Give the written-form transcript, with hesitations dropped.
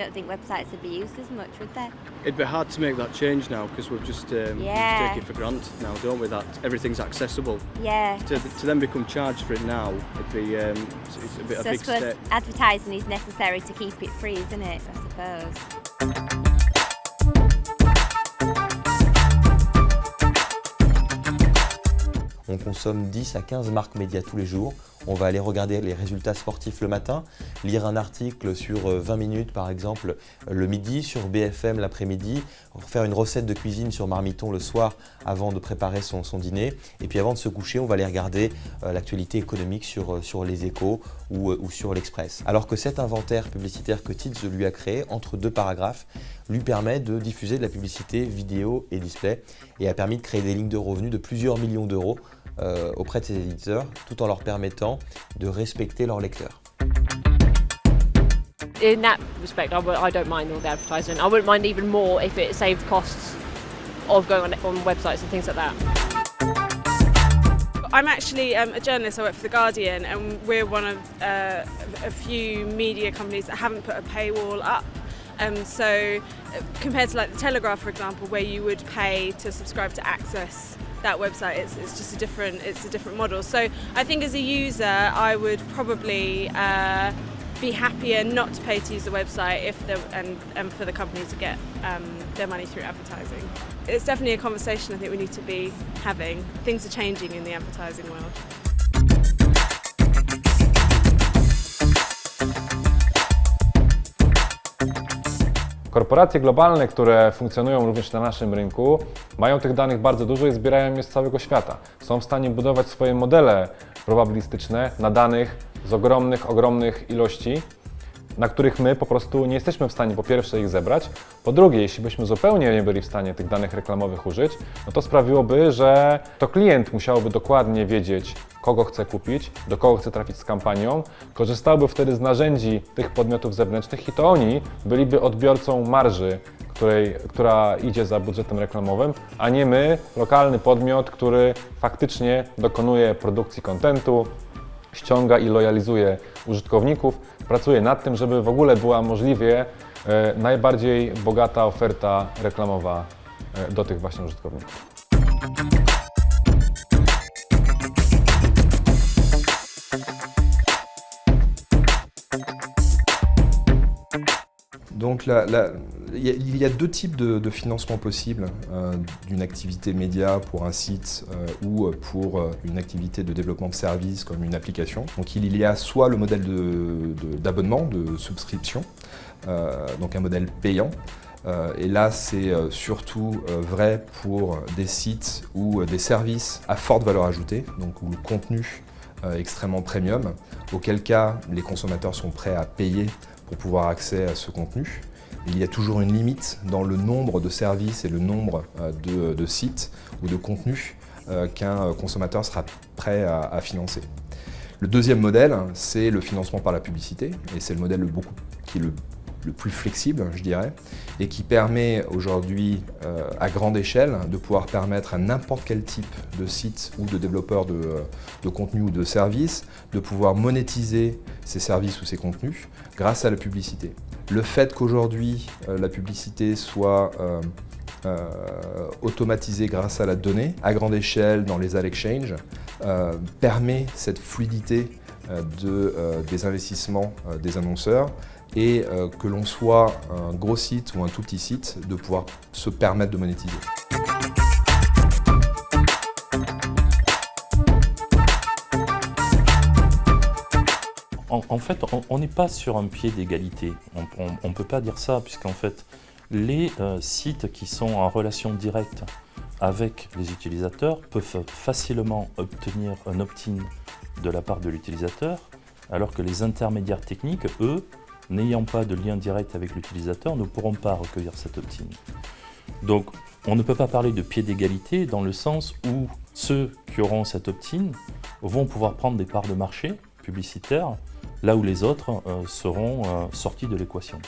don't think websites would be used as much, would they? It'd be hard to make that change now because we've just we just take it for granted now, don't we? That everything's accessible. Yeah. To then become charged for it now, it'd be it's a bit So a I big suppose step. advertising is necessary to keep it free, isn't it? I suppose. On consomme 10 à 15 marques médias tous les jours. On va aller regarder les résultats sportifs le matin, lire un article sur 20 minutes par exemple le midi, sur BFM l'après-midi, faire une recette de cuisine sur Marmiton le soir avant de préparer son dîner. Et puis avant de se coucher, on va aller regarder l'actualité économique sur Les Échos ou sur l'Express. Alors que cet inventaire publicitaire que Teads lui a créé entre deux paragraphes lui permet de diffuser de la publicité vidéo et display et a permis de créer des lignes de revenus de plusieurs millions d'euros auprès de ses éditeurs, tout en leur permettant de respecter leurs lecteurs. In that respect, I don't mind all the advertising. I wouldn't mind even more if it saved costs of going on websites and things like that. I'm actually a journalist. I work for The Guardian, and we're one of a few media companies that haven't put a paywall up. So compared to like The Telegraph, for example, where you would pay to subscribe to access that website, it's just a different model. So I think as a user, I would probably be happier not to pay to use the website and for the company to get their money through advertising. It's definitely a conversation I think we need to be having. Things are changing in the advertising world. Korporacje globalne, które funkcjonują również na naszym rynku, mają tych danych bardzo dużo i zbierają je z całego świata. Są w stanie budować swoje modele probabilistyczne na danych z ogromnych ilości, na których my po prostu nie jesteśmy w stanie po pierwsze ich zebrać, po drugie, jeśli byśmy zupełnie nie byli w stanie tych danych reklamowych użyć, no to sprawiłoby, że to klient musiałby dokładnie wiedzieć, kogo chce kupić, do kogo chce trafić z kampanią, korzystałby wtedy z narzędzi tych podmiotów zewnętrznych i to oni byliby odbiorcą marży, która idzie za budżetem reklamowym, a nie my, lokalny podmiot, który faktycznie dokonuje produkcji kontentu, ściąga i lojalizuje użytkowników, pracuje nad tym, żeby w ogóle była możliwie najbardziej bogata oferta reklamowa do tych właśnie użytkowników. Donc il y a deux types de financement possibles d'une activité média pour un site ou pour une activité de développement de services comme une application. Donc il y a soit le modèle d'abonnement, de subscription, donc un modèle payant. Et là, c'est surtout vrai pour des sites ou des services à forte valeur ajoutée, donc où le contenu est extrêmement premium, auquel cas les consommateurs sont prêts à payer pour pouvoir accès à ce contenu. Il y a toujours une limite dans le nombre de services et le nombre de sites ou de contenus qu'un consommateur sera prêt à financer. Le deuxième modèle, c'est le financement par la publicité, et c'est le modèle qui est le plus flexible, je dirais, et qui permet aujourd'hui à grande échelle de pouvoir permettre à n'importe quel type de site ou de développeur de contenu ou de service de pouvoir monétiser ces services ou ces contenus grâce à la publicité. Le fait qu'aujourd'hui la publicité soit automatisée grâce à la donnée à grande échelle dans les ad exchange permet cette fluidité des investissements des annonceurs et que l'on soit un gros site ou un tout petit site, de pouvoir se permettre de monétiser. En fait, on n'est pas sur un pied d'égalité. On ne peut pas dire ça, puisqu'en fait, les sites qui sont en relation directe avec les utilisateurs peuvent facilement obtenir un opt-in de la part de l'utilisateur, alors que les intermédiaires techniques, eux, n'ayant pas de lien direct avec l'utilisateur, ne pourront pas recueillir cet opt-in. Donc, on ne peut pas parler de pied d'égalité dans le sens où ceux qui auront cet opt-in vont pouvoir prendre des parts de marché publicitaires, là où les autres seront sortis de l'équation.